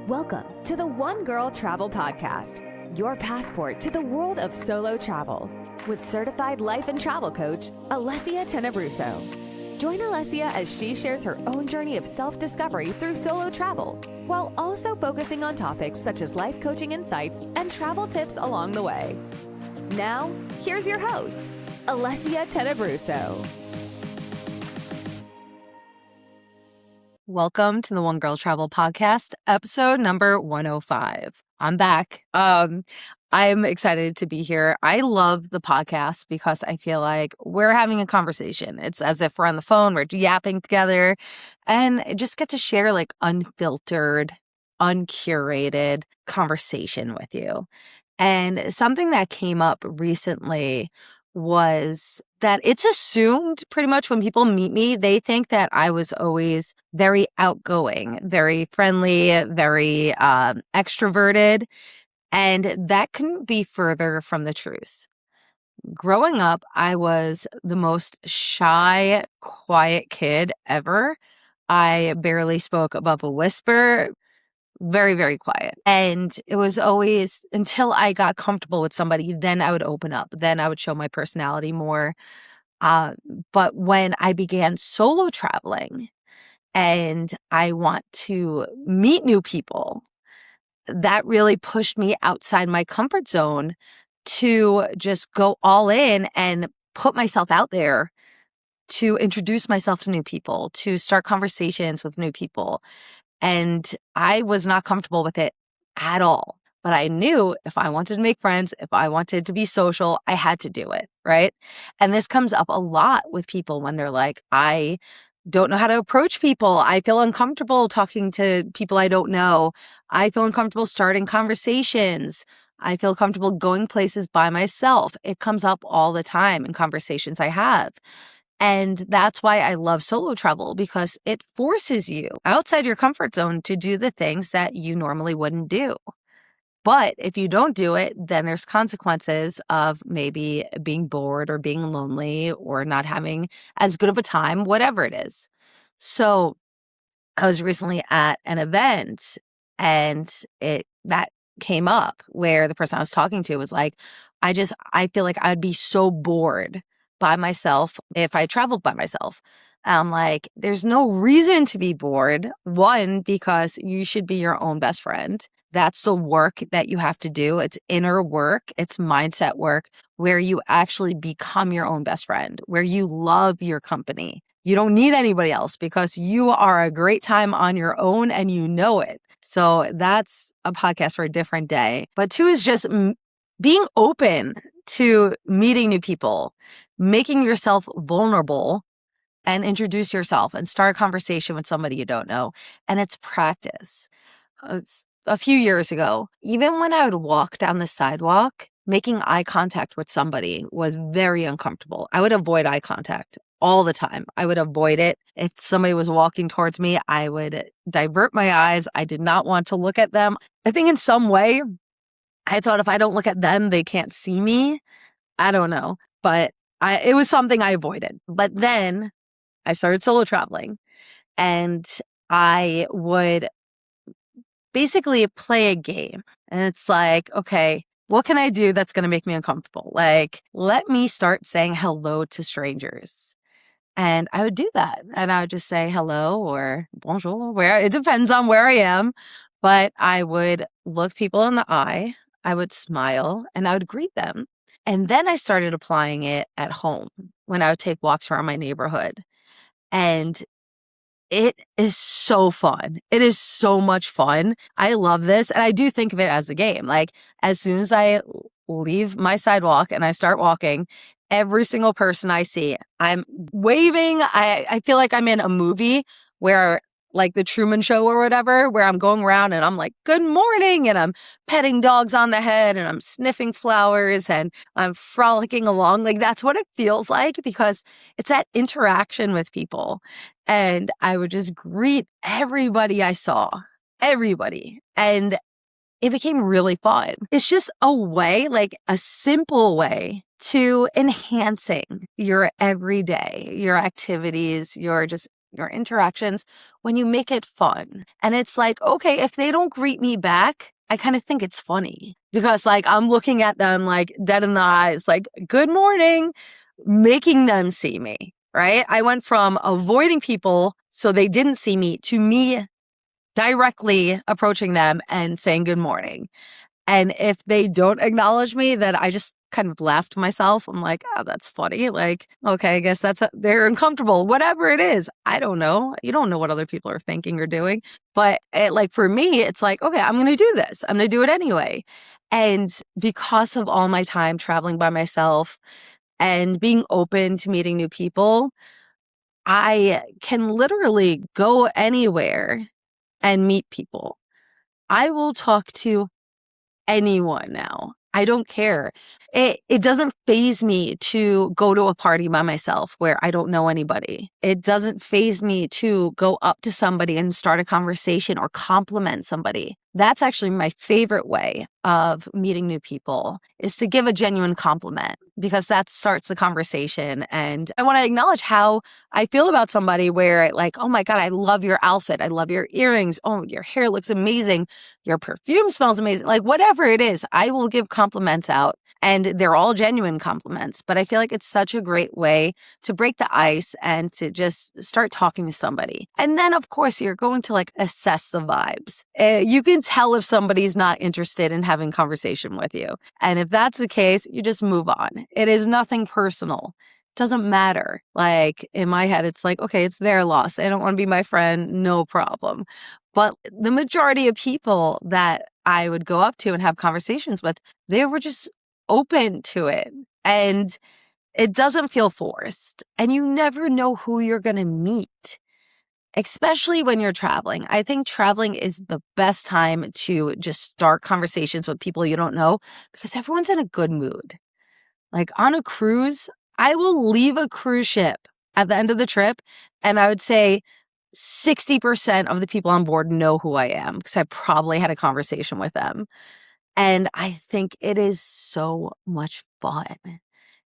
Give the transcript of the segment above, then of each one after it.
Welcome to the One Girl Travel Podcast, your passport to the world of solo travel, with certified life and travel coach, Alessia Tenebruso. Join Alessia as she shares her own journey of self-discovery through solo travel, while also focusing on topics such as life coaching insights and travel tips along the way. Now, here's your host, Alessia Tenebruso. Welcome to the One Girl Travel Podcast, episode number 105. I'm back. I'm excited to be here. I love the podcast because I feel like we're having a conversation. It's as if we're on the phone, we're yapping together, and I just get to share like unfiltered, uncurated conversation with you. And something that came up recently was that it's assumed pretty much when people meet me, they think that I was always very outgoing, very friendly, very extroverted. And that couldn't be further from the truth. Growing up, I was the most shy, quiet kid ever. I barely spoke above a whisper. Very, very quiet. And it was always until I got comfortable with somebody, then I would open up. Then I would show my personality more. But when I began solo traveling and I want to meet new people, that really pushed me outside my comfort zone to just go all in and put myself out there, to introduce myself to new people, to start conversations with new people. And I was not comfortable with it at all. But I knew if I wanted to make friends, if I wanted to be social, I had to do it, right? And this comes up a lot with people when they're like, I don't know how to approach people. I feel uncomfortable talking to people I don't know. I feel uncomfortable starting conversations. I feel comfortable going places by myself. It comes up all the time in conversations I have. And that's why I love solo travel, because it forces you outside your comfort zone to do the things that you normally wouldn't do. But if you don't do it, then there's consequences of maybe being bored or being lonely or not having as good of a time, whatever it is. So I was recently at an event and that came up where the person I was talking to was like, I feel like I'd be so bored by myself if I traveled by myself. I'm like, there's no reason to be bored. One, because you should be your own best friend. That's the work that you have to do. It's inner work. It's mindset work where you actually become your own best friend, where you love your company. You don't need anybody else because you are a great time on your own and you know it. So that's a podcast for a different day. But two is just being open to meeting new people, making yourself vulnerable and introduce yourself and start a conversation with somebody you don't know. And it's practice. A few years ago, even when I would walk down the sidewalk, making eye contact with somebody was very uncomfortable. I would avoid eye contact all the time. I would avoid it. If somebody was walking towards me, I would divert my eyes. I did not want to look at them. I think in some way, I thought if I don't look at them, they can't see me. I don't know. But it was something I avoided. But then I started solo traveling and I would basically play a game. And it's like, okay, what can I do that's going to make me uncomfortable? Like, let me start saying hello to strangers. And I would do that. And I would just say hello or bonjour, it depends on where I am. But I would look people in the eye. I would smile and I would greet them. And then I started applying it at home when I would take walks around my neighborhood. And it is so fun. It is so much fun. I love this. And I do think of it as a game. Like, as soon as I leave my sidewalk and I start walking, every single person I see, I'm waving. I feel like I'm in a movie where, like the Truman Show or whatever, where I'm going around and I'm like, good morning. And I'm petting dogs on the head and I'm sniffing flowers and I'm frolicking along. Like, that's what it feels like because it's that interaction with people. And I would just greet everybody I saw, everybody. And it became really fun. It's just a way, like a simple way to enhancing your everyday, your activities, your just your interactions when you make it fun. And it's like, okay, if they don't greet me back, I kind of think it's funny because like I'm looking at them like dead in the eyes, like, good morning, making them see me, right? I went from avoiding people so they didn't see me to me directly approaching them and saying good morning. And if they don't acknowledge me, then I just kind of laugh to myself. I'm like, oh, that's funny. Like, okay, I guess they're uncomfortable. Whatever it is, I don't know. You don't know what other people are thinking or doing. But like for me, it's like, okay, I'm going to do this. I'm going to do it anyway. And because of all my time traveling by myself and being open to meeting new people, I can literally go anywhere and meet people. I will talk to anyone now. I don't care. It doesn't faze me to go to a party by myself where I don't know anybody. It doesn't faze me to go up to somebody and start a conversation or compliment somebody. That's actually my favorite way of meeting new people, is to give a genuine compliment, because that starts a conversation. And I want to acknowledge how I feel about somebody, where like, oh my God, I love your outfit. I love your earrings. Oh, your hair looks amazing. Your perfume smells amazing. Like whatever it is, I will give compliments out. And they're all genuine compliments. But I feel like it's such a great way to break the ice and to just start talking to somebody. And then, of course, you're going to like assess the vibes. You can tell if somebody's not interested in having conversation with you. And if that's the case, you just move on. It is nothing personal. It doesn't matter. Like in my head, it's like, okay, it's their loss. They don't want to be my friend. No problem. But the majority of people that I would go up to and have conversations with, they were just open to it, and it doesn't feel forced, and you never know who you're going to meet, especially when you're traveling. I think traveling is the best time to just start conversations with people you don't know, because everyone's in a good mood. Like on a cruise, I will leave a cruise ship at the end of the trip, and I would say 60% of the people on board know who I am, because I probably had a conversation with them. And I think it is so much fun.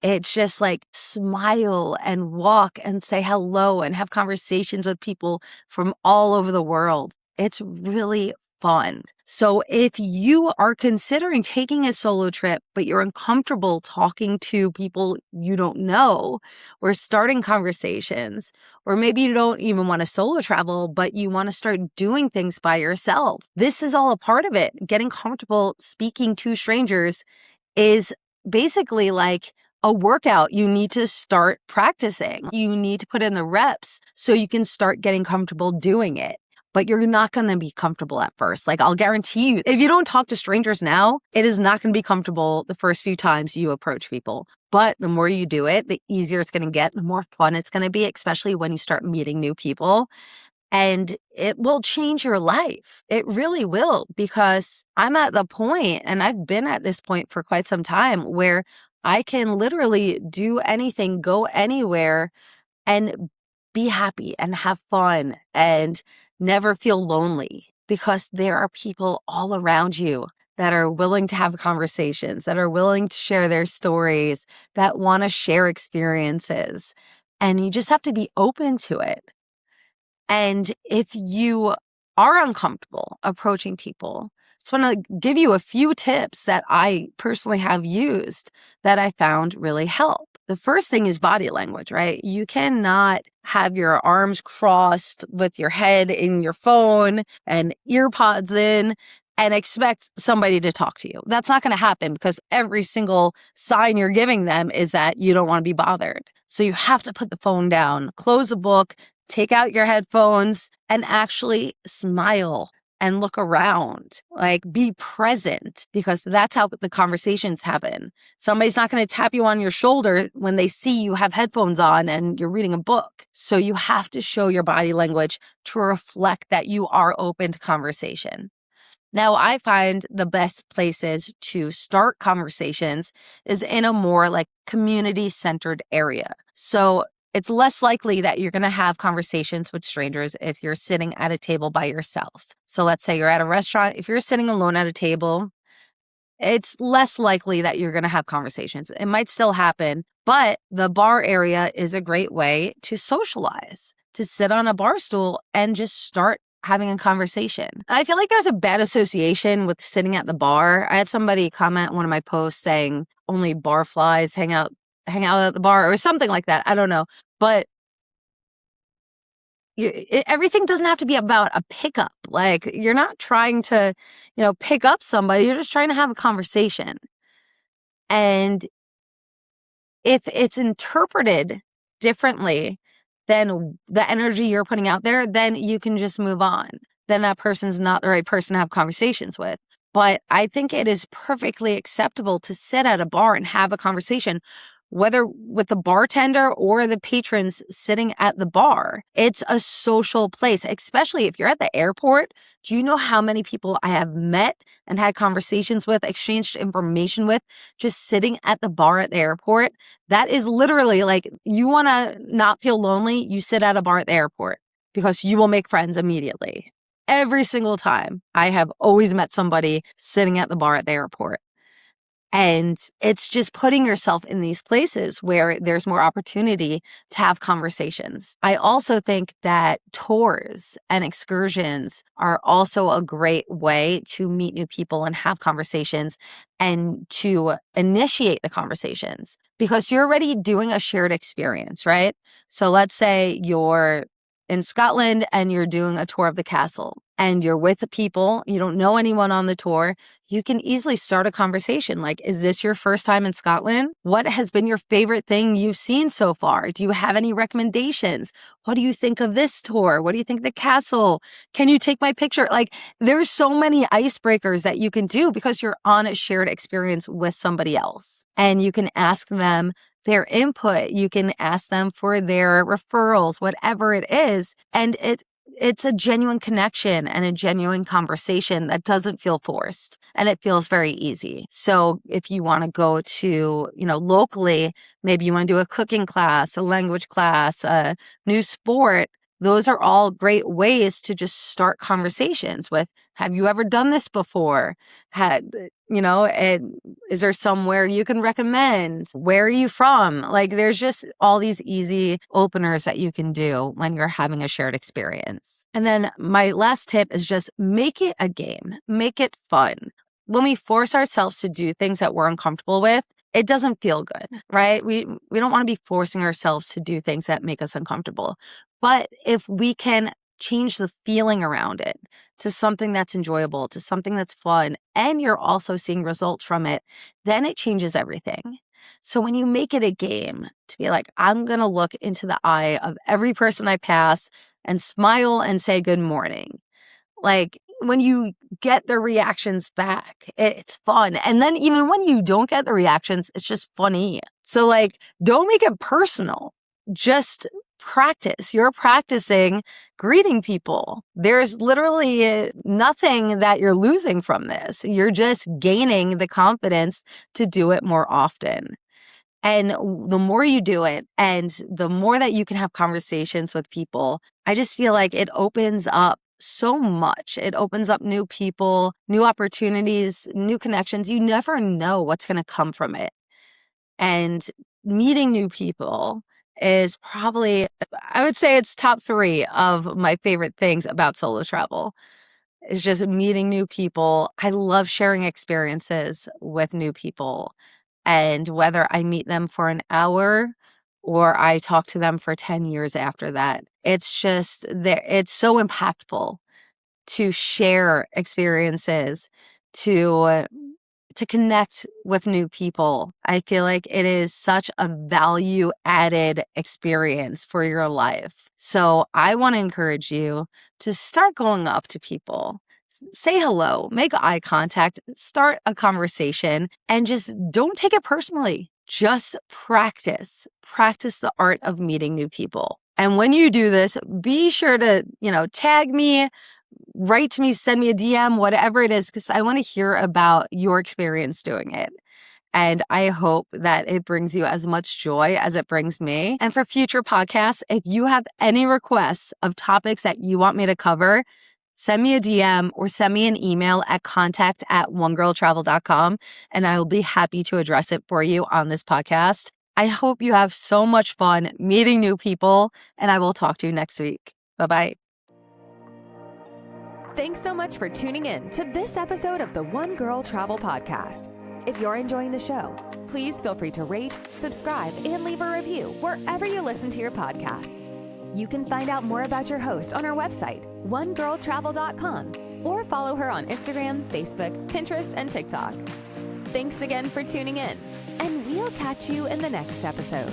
It's just like smile and walk and say hello and have conversations with people from all over the world. It's really fun. So if you are considering taking a solo trip, but you're uncomfortable talking to people you don't know or starting conversations, or maybe you don't even want to solo travel, but you want to start doing things by yourself, this is all a part of it. Getting comfortable speaking to strangers is basically like a workout. You need to start practicing. You need to put in the reps so you can start getting comfortable doing it. But you're not going to be comfortable at first. Like I'll guarantee you, if you don't talk to strangers now, it is not going to be comfortable the first few times you approach people. But the more you do it, the easier it's going to get, the more fun it's going to be, especially when you start meeting new people. And it will change your life. It really will, because I'm at the point, and I've been at this point for quite some time, where I can literally do anything, go anywhere, and be happy and have fun and never feel lonely, because there are people all around you that are willing to have conversations, that are willing to share their stories, that want to share experiences. And you just have to be open to it. And if you are uncomfortable approaching people, I just want to give you a few tips that I personally have used that I found really help. The first thing is body language, right? You cannot have your arms crossed with your head in your phone and ear pods in and expect somebody to talk to you. That's not going to happen, because every single sign you're giving them is that you don't want to be bothered. So you have to put the phone down, close the book, take out your headphones, and actually smile and look around. Like, be present, because that's how the conversations happen. Somebody's not going to tap you on your shoulder when they see you have headphones on and you're reading a book. So you have to show your body language to reflect that you are open to conversation. Now, I find the best places to start conversations is in a more like community-centered area. So it's less likely that you're going to have conversations with strangers if you're sitting at a table by yourself. So let's say you're at a restaurant. If you're sitting alone at a table, it's less likely that you're going to have conversations. It might still happen, but the bar area is a great way to socialize, to sit on a bar stool and just start having a conversation. I feel like there's a bad association with sitting at the bar. I had somebody comment on one of my posts saying only bar flies hang out at the bar or something like that. I don't know. But everything doesn't have to be about a pickup. Like, you're not trying to, pick up somebody. You're just trying to have a conversation. And if it's interpreted differently than the energy you're putting out there, then you can just move on. Then that person's not the right person to have conversations with. But I think it is perfectly acceptable to sit at a bar and have a conversation, whether with the bartender or the patrons sitting at the bar. It's a social place, especially if you're at the airport. Do you know how many people I have met and had conversations with, exchanged information with, just sitting at the bar at the airport? That is literally like, you want to not feel lonely, you sit at a bar at the airport because you will make friends immediately. Every single time, I have always met somebody sitting at the bar at the airport. And it's just putting yourself in these places where there's more opportunity to have conversations. I also think that tours and excursions are also a great way to meet new people and have conversations and to initiate the conversations because you're already doing a shared experience, right? So let's say you're in Scotland and you're doing a tour of the castle and you're with the people, you don't know anyone on the tour, you can easily start a conversation like, is this your first time in Scotland? What has been your favorite thing you've seen so far? Do you have any recommendations? What do you think of this tour? What do you think of the castle? Can you take my picture? Like, there's so many icebreakers that you can do because you're on a shared experience with somebody else. And you can ask them their input. You can ask them for their referrals, whatever it is. And it's a genuine connection and a genuine conversation that doesn't feel forced and it feels very easy. So if you want to go to, locally, maybe you want to do a cooking class, a language class, a new sport, those are all great ways to just start conversations with, have you ever done this before? And is there somewhere you can recommend? Where are you from? Like, there's just all these easy openers that you can do when you're having a shared experience. And then my last tip is just make it a game. Make it fun. When we force ourselves to do things that we're uncomfortable with, it doesn't feel good, right? We don't want to be forcing ourselves to do things that make us uncomfortable. But if we can change the feeling around it to something that's enjoyable, to something that's fun, and you're also seeing results from it, then it changes everything. So when you make it a game to be like, I'm going to look into the eye of every person I pass and smile and say good morning. Like, when you get the reactions back, it's fun. And then even when you don't get the reactions, it's just funny. So like, don't make it personal. Just practice. You're practicing greeting people. There's literally nothing that you're losing from this. You're just gaining the confidence to do it more often. And the more you do it and the more that you can have conversations with people, I just feel like it opens up so much. It opens up new people, new opportunities, new connections. You never know what's going to come from it. And meeting new people is probably, I would say it's top 3 of my favorite things about solo travel. It's just meeting new people. I love sharing experiences with new people. And whether I meet them for an hour or I talk to them for 10 years after that, it's just it's so impactful to share experiences, to connect with new people. I feel like it is such a value added experience for your life. So I want to encourage you to start going up to people. Say hello, make eye contact, start a conversation, and just don't take it personally. Just practice the art of meeting new people. And when you do this, be sure to, tag me, write to me, send me a DM, whatever it is, because I want to hear about your experience doing it. And I hope that it brings you as much joy as it brings me. And for future podcasts, if you have any requests of topics that you want me to cover, send me a DM or send me an email at contact@onegirltravel.com, and I will be happy to address it for you on this podcast. I hope you have so much fun meeting new people, and I will talk to you next week. Bye-bye. Thanks so much for tuning in to this episode of the One Girl Travel Podcast. If you're enjoying the show, please feel free to rate, subscribe, and leave a review wherever you listen to your podcasts. You can find out more about your host on our website, onegirltravel.com, or follow her on Instagram, Facebook, Pinterest, and TikTok. Thanks again for tuning in, and we'll catch you in the next episode.